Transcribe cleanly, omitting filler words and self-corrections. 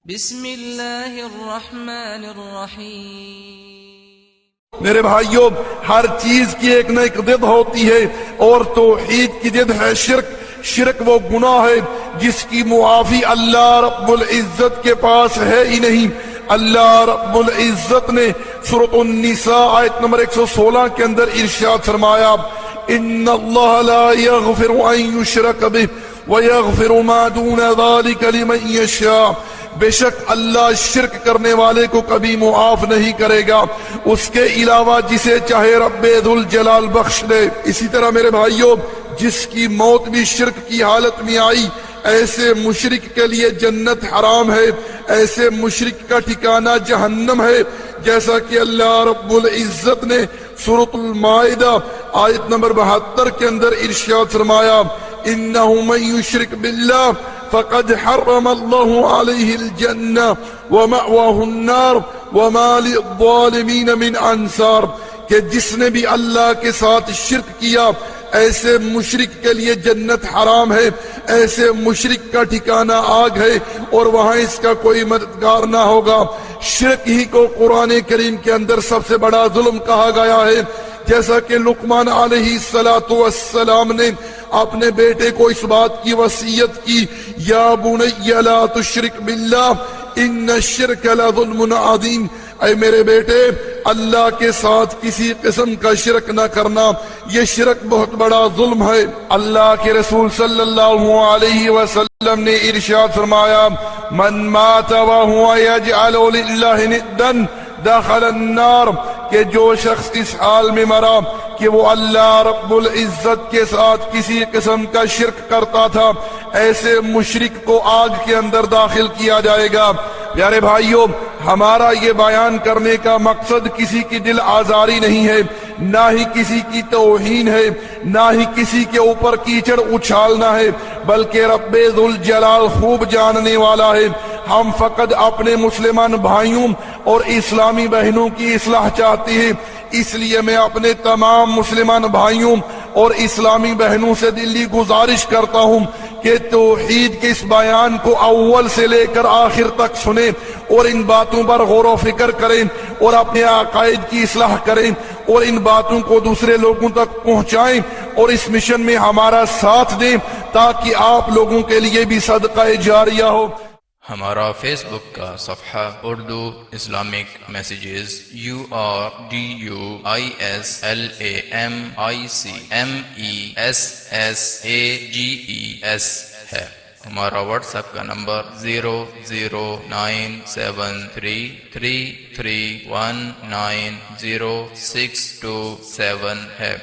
بسم اللہ الرحمن الرحیم۔ میرے بھائیوں، ہر چیز کی ایک نہ ایک ضد ہوتی ہے، اور توحید کی ضد ہے شرک۔ شرک وہ گناہ ہے جس کی معافی اللہ رب العزت کے پاس ہے ہی نہیں۔ اللہ رب العزت نے سورۃ النساء آیت نمبر 116 کے اندر ارشاد فرمایا، ان اللہ لا یغفر ان یشرک بہ ویغفر ما دون ذلک لمن یشاء۔ بے شک اللہ شرک کرنے والے کو کبھی معاف نہیں کرے گا، اس کے علاوہ جسے چاہے رب ذوالجلال بخش دے۔ اسی طرح میرے بھائیوں، جس کی موت بھی شرک کی حالت میں آئی، ایسے مشرک کے لیے جنت حرام ہے، ایسے مشرک کا ٹھکانہ جہنم ہے، جیسا کہ اللہ رب العزت نے سورۃ المائدہ آیت نمبر 72 کے اندر ارشاد فرمایا، انہ من یشرک باللہ فقد حرم اللہ علیہ الجنہ ومأواہ النار وما للظالمین من انصار، کہ جس نے بھی اللہ کے ساتھ شرک کیا، ایسے مشرک کے لیے جنت حرام ہے، ایسے مشرک کا ٹھکانہ آگ ہے، اور وہاں اس کا کوئی مددگار نہ ہوگا۔ شرک ہی کو قرآن کریم کے اندر سب سے بڑا ظلم کہا گیا ہے، جیسا کہ لقمان علیہ السلام نے اپنے بیٹے کو اس بات کی وصیت کی، یا بنی لا تشرک باللہ ان الشرک لظلم عظیم، اے میرے بیٹے اللہ کے ساتھ کسی قسم کا شرک نہ کرنا، یہ شرک بہت بڑا ظلم ہے۔ اللہ کے رسول صلی اللہ علیہ وسلم نے ارشاد فرمایا، من مات وهو يجعل للہ ندا دخل النار، کہ جو شخص اس حال میں مرا کہ وہ اللہ رب العزت کے ساتھ کسی قسم کا شرک کرتا تھا، ایسے مشرک کو آگ کے اندر داخل کیا جائے گا۔ پیارے بھائیوں، ہمارا یہ بیان کرنے کا مقصد کسی کی دل آزاری نہیں ہے، نہ ہی کسی کی توہین ہے، نہ ہی کسی کے اوپر کیچڑ اچھالنا ہے، بلکہ رب ذوالجلال خوب جاننے والا ہے۔ ہم فقط اپنے مسلمان بھائیوں اور اسلامی بہنوں کی اصلاح چاہتے ہیں، اس لیے میں اپنے تمام مسلمان بھائیوں اور اسلامی بہنوں سے دلی گزارش کرتا ہوں کہ توحید کے اس بیان کو اول سے لے کر آخر تک سنیں، اور ان باتوں پر غور و فکر کریں، اور اپنے عقائد کی اصلاح کریں، اور ان باتوں کو دوسرے لوگوں تک پہنچائیں، اور اس مشن میں ہمارا ساتھ دیں، تاکہ آپ لوگوں کے لیے بھی صدقہ جاریہ ہو۔ ہمارا فیس بک کا صفحہ اردو اسلامک میسیجز URDUISLAMICMESSAGES ہے۔ ہمارا واٹس ایپ کا نمبر 0097333190627 ہے۔